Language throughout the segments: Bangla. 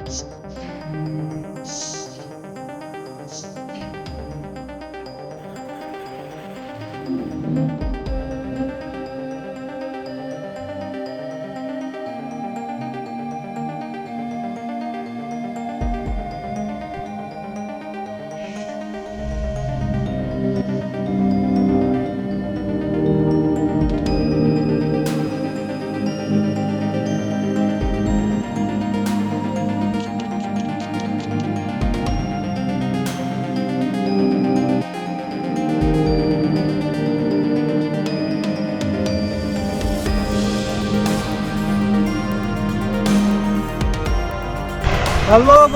হ্যালো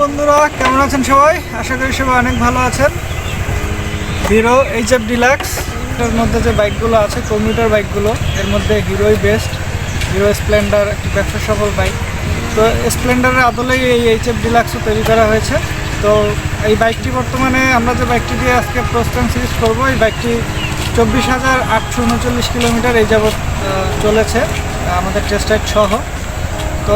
বন্ধুরা, কেমন আছেন সবাই? আশা করি সবাই অনেক ভালো আছেন। হিরো HF ডিলাক্স এর মধ্যে যে বাইকগুলো আছে, কমিউটার বাইকগুলো, এর মধ্যে হিরোই বেস্ট। হিরো স্প্লেন্ডার একটি ব্যবসা সফল বাইক। তো স্প্লেন্ডারের আদলেই এই HF ডিলাক্সও তৈরি করা হয়েছে। তো এই বাইকটি বর্তমানে আমরা যে বাইকটি দিয়ে আজকে প্রস্থান সিরিজ করব, এই বাইকটি 24,839 কিলোমিটার এই যাবৎ চলেছে আমাদের টেস্ট রাইড সহ। তো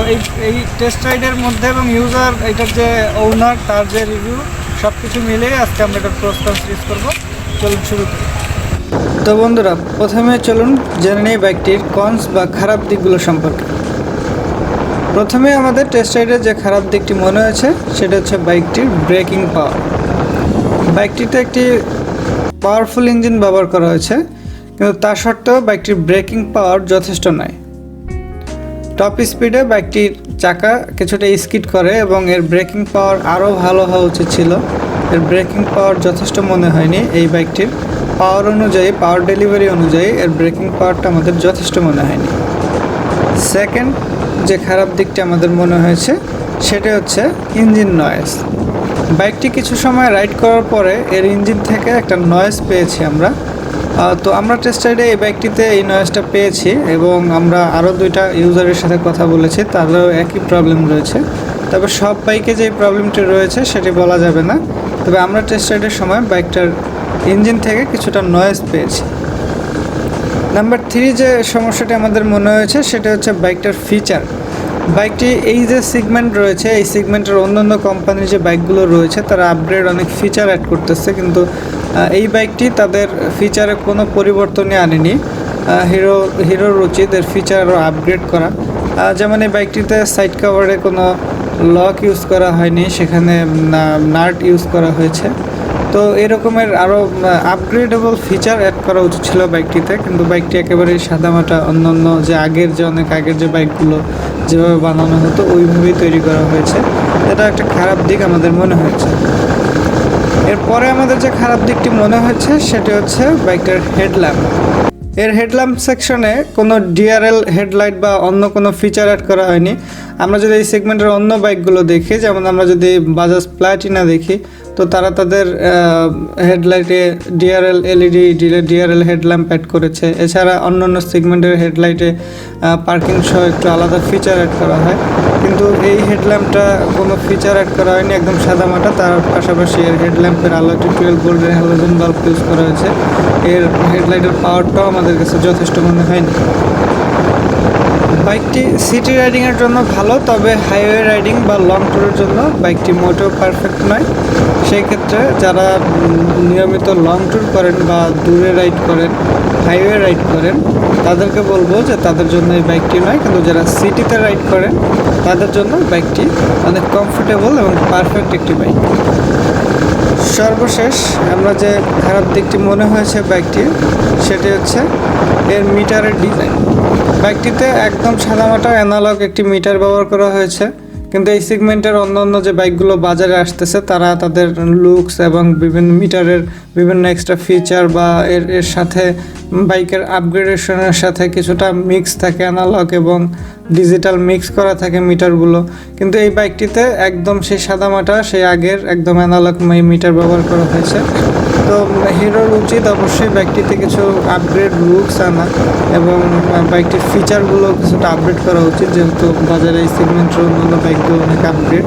এই টেস্ট রাইডের মধ্যে এবং ইউজার, এটার যে ওনার, তার যে রিভিউ, সব কিছু মিলিয়ে আজকে আমরা এটার প্রস্তাব সিরিজ করবো। চলুন শুরু করি। তো বন্ধুরা, প্রথমে চলুন জেনে নিই বাইকটির কনস বা খারাপ দিকগুলো সম্পর্কে। প্রথমে আমাদের টেস্ট রাইডের যে খারাপ দিকটি মনে হয়েছে সেটা হচ্ছে বাইকটির ব্রেকিং পাওয়ার। বাইকটিতে একটি পাওয়ারফুল ইঞ্জিন ব্যবহার করা হয়েছে, কিন্তু তা সত্ত্বেও বাইকটির ব্রেকিং পাওয়ার যথেষ্ট নয়। টপ স্পিডে বাইকটির চাকা কিছুটা স্কিড করে এবং এর ব্রেকিং পাওয়ার আরও ভালো হওয়া উচিত ছিল। এর ব্রেকিং পাওয়ার যথেষ্ট মনে হয়নি। এই বাইকটির পাওয়ার অনুযায়ী, পাওয়ার ডেলিভারি অনুযায়ী এর ব্রেকিং পাওয়ারটা আমাদের যথেষ্ট মনে হয়নি। সেকেন্ড যে খারাপ দিকটি আমাদের মনে হয়েছে সেটা হচ্ছে ইঞ্জিন নয়েজ। বাইকটি কিছু সময় রাইড করার পরে এর ইঞ্জিন থেকে একটা নয়েজ পেয়েছি আমরা। তো আমরা টেস্ট রাইডে এই বাইকটিতে এই নয়েজটা পেয়েছি এবং আমরা আরও দুইটা ইউজারের সাথে কথা বলেছি, তাদেরও একই প্রবলেম রয়েছে। তবে সব বাইকে যে প্রবলেমটি রয়েছে সেটি বলা যাবে না। তবে আমরা টেস্ট রাইডের সময় বাইকটার ইঞ্জিন থেকে কিছুটা নয়েজ পেয়েছি। নাম্বার 3 যে সমস্যাটি আমাদের মনে হয়েছে সেটা হচ্ছে বাইকটার ফিচার। বাইকটি এই যে সিগমেন্ট রয়েছে, এই সিগমেন্টের অন্যান্য কোম্পানির যে বাইকগুলো রয়েছে তারা আপগ্রেড অনেক ফিচার অ্যাড করতেছে, কিন্তু এই বাইকটি তাদের ফিচারে কোনো পরিবর্তনই আনেনি। হিরোর উচিত এর ফিচার আরও আপগ্রেড করা। যেমন এই বাইকটিতে সাইড কভারে কোনো লক ইউজ করা হয়নি, সেখানে নাট ইউজ করা হয়েছে। তো এরকমের আরও আপগ্রেডেবল ফিচার অ্যাড করা উচিত ছিল বাইকটিতে, কিন্তু বাইকটি একেবারেই সাদামাটা অন্যান্য যে অনেক আগের যে বাইকগুলো যেভাবে বানানো হতো ওইভাবেই তৈরি করা হয়েছে। এটা একটা খারাপ দিক আমাদের মনে হয়েছে। এরপরে আমাদের যে খারাপ দিকটি মনে হয়েছে সেটা হচ্ছে বাইকটার হেডল্যাম্প। এর হেডল্যাম্প সেকশনে কোনো ডিআরএল হেডলাইট বা অন্য কোনো ফিচার অ্যাড করা হয়নি। আমরা যদি এই সেগমেন্টের অন্য বাইকগুলো দেখি, যেমন আমরা যদি বাজাজ প্লাটিনা দেখি, তো তারা তাদের হেডলাইটে DRL LED DRL headlamp add করেছে। এছাড়া অন্যান্য সেগমেন্টের হেডলাইটে পার্কিং সহ একটু আলাদা ফিচার অ্যাড করা হয়, কিন্তু এই হেডল্যাম্পটা কোনো ফিচার অ্যাড করা হয়নি, একদম সাদামাটা। তার পাশাপাশি এর হেডল্যাম্পের আলোটি 12 ভোল্টের হ্যালোজেন বাল্ব ইউজ করা হয়েছে। এর হেডলাইটের পাওয়ারটাও আমাদের কাছে যথেষ্ট মনে হয়নি। বাইকটি সিটি রাইডিংয়ের জন্য ভালো, তবে হাইওয়ে রাইডিং বা লং ট্যুরের জন্য বাইকটি মোটেও পারফেক্ট নয়। সেই ক্ষেত্রে যারা নিয়মিত লং ট্যুর করেন বা দূরে রাইড করেন, হাইওয়ে রাইড করেন, তাদেরকে বলবো যে তাদের জন্য এই বাইকটি নয়। কিন্তু যারা সিটিতে রাইড করেন তাদের জন্য বাইকটি অনেক কমফোর্টেবল এবং পারফেক্ট একটি বাইক। সর্বশেষ আমরা যে খারাপ দিকটি মনে হয়েছে বাইকটির, সেটি হচ্ছে এর মিটারের ডিজাইন। বাইকটিতে একদম সাদামাটা অ্যানালগ একটি মিটার ব্যবহার করা হয়েছে, কিন্তু এই সেগমেন্টের অন্যান্য যে বাইকগুলো বাজারে আসতেছে তারা তাদের লুকস এবং বিভিন্ন মিটারের বিভিন্ন এক্সট্রা ফিচার বা এর সাথে বাইকের আপগ্রেডেশনের সাথে কিছুটা মিক্স থাকে, অ্যানালগ এবং ডিজিটাল মিক্স করা থাকে মিটারগুলো। কিন্তু এই বাইকটিতে একদম সেই সাদামাটা, সেই আগের একদম অ্যানালগ মিটার ব্যবহার করা হয়েছে। তো হিরোর উচিত অবশ্যই বাইকটিতে কিছু আপগ্রেড লুকস আনা এবং বাইকটির ফিচারগুলো কিছুটা আপডেট করা উচিত, যেহেতু বাজারে এই সেগমেন্টের অন্যান্য বাইকগুলো অনেক আপগ্রেড।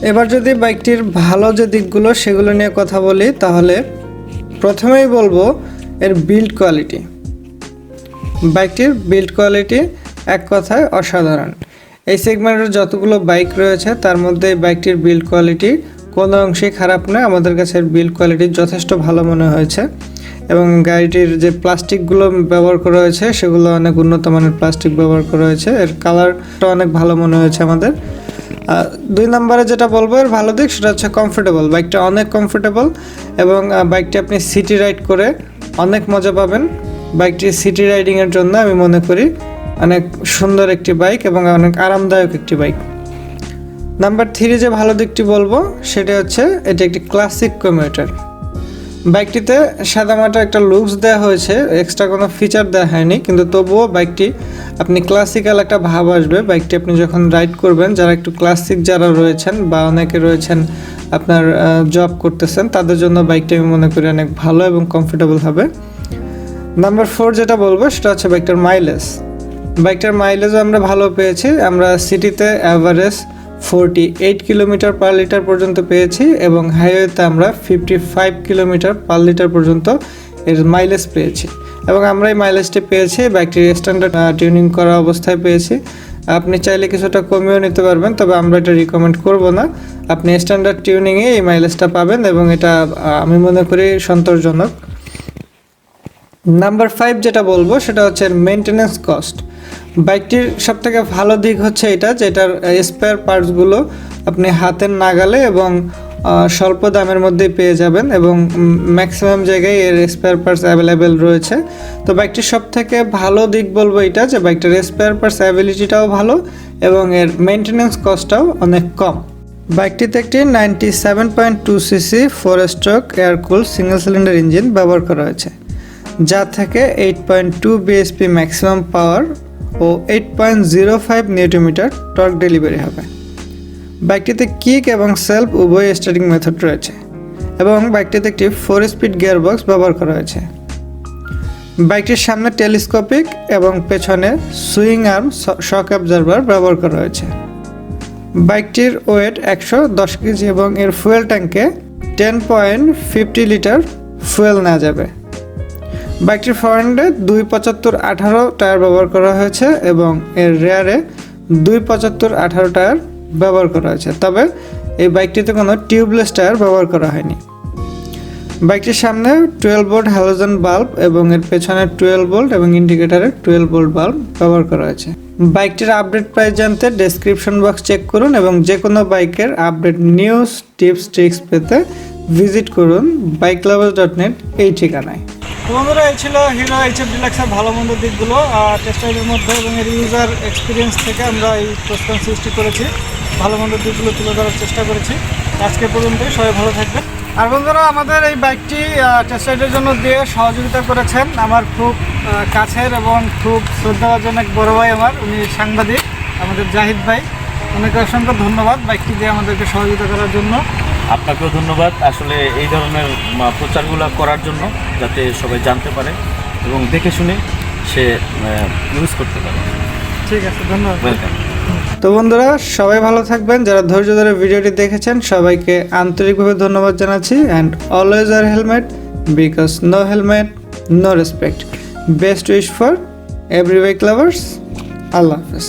এবার যদি বাইকটির ভালো যে দিকগুলো সেগুলো নিয়ে কথা বলি, তাহলে প্রথমেই বলবো এর বিল্ড কোয়ালিটি। বাইকটির বিল্ড কোয়ালিটি এক কথায় অসাধারণ। এই সেগমেন্টের যতগুলো বাইক রয়েছে তার মধ্যে এই বাইকটির বিল্ড কোয়ালিটি কোনো অংশেই খারাপ না, আমাদের কাছে বিল্ড কোয়ালিটি যথেষ্ট ভালো মনে হয়েছে এবং গাড়িটির যে প্লাস্টিকগুলো ব্যবহার করা হয়েছে সেগুলো অনেক উন্নত মানের প্লাস্টিক ব্যবহার করা হয়েছে, এর কালারটা অনেক ভালো মনে হয়েছে আমাদের। 2 নম্বরে যেটা বলবো এর ভালো দিক সেটা হচ্ছে কমফোর্টেবল, বাইকটা অনেক কমফোর্টেবল এবং বাইকটি আপনি সিটি রাইড করে অনেক মজা পাবেন। বাইকটি সিটি রাইডিংয়ের জন্য আমি মনে করি অনেক সুন্দর একটি বাইক এবং অনেক আরামদায়ক একটি বাইক। নাম্বার 3 যে ভালো দিকটি বলবো সেটা হচ্ছে এটি একটি ক্লাসিক কমিউটার। বাইকটিতে সাদামাটা একটা লুকস দেওয়া হয়েছে, এক্সট্রা কোনো ফিচার দেওয়া হয়নি, কিন্তু তবুও বাইকটি আপনি ক্লাসিক্যাল একটা ভাব আসবে বাইকটি আপনি যখন রাইড করবেন। যারা একটু ক্লাসিক যারা রয়েছেন বা অনেকে রয়েছেন আপনার জব করতেছেন তাদের জন্য বাইকটি আমি মনে করি অনেক ভালো এবং কমফোর্টেবল হবে। নাম্বার 4 যেটা বলবো সেটা হচ্ছে বাইকটার মাইলেজ। বাইকটার মাইলেজও আমরা ভালো পেয়েছি, আমরা সিটিতে অ্যাভারেজ 48 কিলোমিটার পার লিটার পর্যন্ত পেয়েছি এবং হাইওয়েতে আমরা 55 কিলোমিটার পার লিটার পর্যন্ত এর মাইলেজ পেয়েছি এবং আমরা এই মাইলেজটি পেয়েছি বাইকটির স্ট্যান্ডার্ড টিউনিং করা অবস্থায় পেয়েছি। আপনি চাইলে কিছুটা কমিয়েও নিতে পারবেন, তবে আমরা এটা রিকমেন্ড করব না। আপনি স্ট্যান্ডার্ড টিউনিংয়ে এই মাইলেজটা পাবেন এবং এটা আমি মনে করি সন্তোষজনক। নাম্বার 5 যেটা বলবো সেটা হচ্ছে মেনটেনেন্স কস্ট। বাইকটির সবথেকে ভালো দিক হচ্ছে এটা যে এটার স্পেয়ার পার্টসগুলো আপনি হাতের নাগালে এবং স্বল্প দামের মধ্যেই পেয়ে যাবেন এবং ম্যাক্সিমাম জায়গায় এর স্পেয়ার পার্টস অ্যাভেলেবেল রয়েছে। তো বাইকটির সবথেকে ভালো দিক বলবো এটা যে বাইকটার স্পেয়ার পার্টস অ্যাভেলিটিটাও ভালো এবং এর মেনটেনেন্স কস্টটাও অনেক কম। বাইকটিতে একটি 97.2 সিসি 4 স্ট্রোক এয়ার কুল সিঙ্গেল সিলিন্ডার ইঞ্জিন ব্যবহার করা হয়েছে, যা থেকে 8.2 বিএসপি ম্যাক্সিমাম পাওয়ার ও 8.05 নিউটনমিটার টর্ক ডেলিভারি হবে। বাইকটিতে কিক এবং সেলফ উভয় স্টার্টিং মেথড রয়েছে এবং বাইকটিতে একটি 4 স্পিড গিয়ারবক্স ব্যবহার করা হয়েছে। বাইকটির সামনে টেলিস্কোপিক এবং পেছনে সুইং আর্ম শক অ্যাবজর্ভার ব্যবহার করা হয়েছে। বাইকটির ওয়েট 110 কেজি এবং এর ফুয়েল ট্যাঙ্কে 10.50 লিটার ফুয়েল নেওয়া যাবে। বাইকটির ফ্রন্টে 275/18 টায়ার ব্যবহার করা হয়েছে এবং এর রেয়ারে 275/18 টায়ার ব্যবহার করা হয়েছে, তবে এই বাইকটিতে কোনো টিউবলেস টায়ার ব্যবহার করা হয়নি। বাইকটির সামনে 12 ভোল্ট হ্যালোজেন বাল্ব এবং এর পেছনে 12 ভোল্ট এবং ইন্ডিকেটারে 12 ভোল্ট বাল্ব ব্যবহার করা হয়েছে। বাইকটির আপডেট প্রাইস জানতে ডেসক্রিপশন বক্স চেক করুন এবং যে কোনো বাইকের আপডেট নিউজ টিপস ট্রিক্স পেতে ভিজিট করুন bikelovers.net এই ঠিকানায়। বন্ধুরা, এই ছিল হিরো HF ডিলাক্সের ভালো মন্দ দিকগুলো টেস্ট রাইডের মধ্যে এবং এর ইউজার এক্সপিরিয়েন্স থেকে আমরা এই প্রশ্ন সৃষ্টি করেছি, ভালো মন্দ দিকগুলো তুলে ধরার চেষ্টা করেছি। আজকে পর্যন্তই, সবাই ভালো থাকবেন। আর বন্ধুরা, আমাদের এই বাইকটি টেস্ট রাইডের জন্য দিয়ে সহযোগিতা করেছেন আমার খুব কাছের এবং খুব শ্রদ্ধাভাজন এক বড় ভাই আমার, উনি সাংবাদিক আমাদের জাহিদ ভাই। অনেক অসংখ্য ধন্যবাদ বাইকটি দিয়ে আমাদেরকে সহযোগিতা করার জন্য। আপনাকেও ধন্যবাদ আসলে এই ধরনের প্রচারগুলো করার জন্য, যাতে সবাই জানতে পারে এবং দেখে শুনে সে ইউজ করতে পারে। ঠিক আছে, ধন্যবাদ। ওয়েলকাম। তো বন্ধুরা, সবাই ভালো থাকবেন। যারা ধৈর্য ধরে ভিডিওটি দেখেছেন সবাইকে আন্তরিকভাবে ধন্যবাদ জানাচ্ছি। And always wear helmet, because no helmet no respect. Best wish for every bike lovers. আল্লাহ হাফেজ।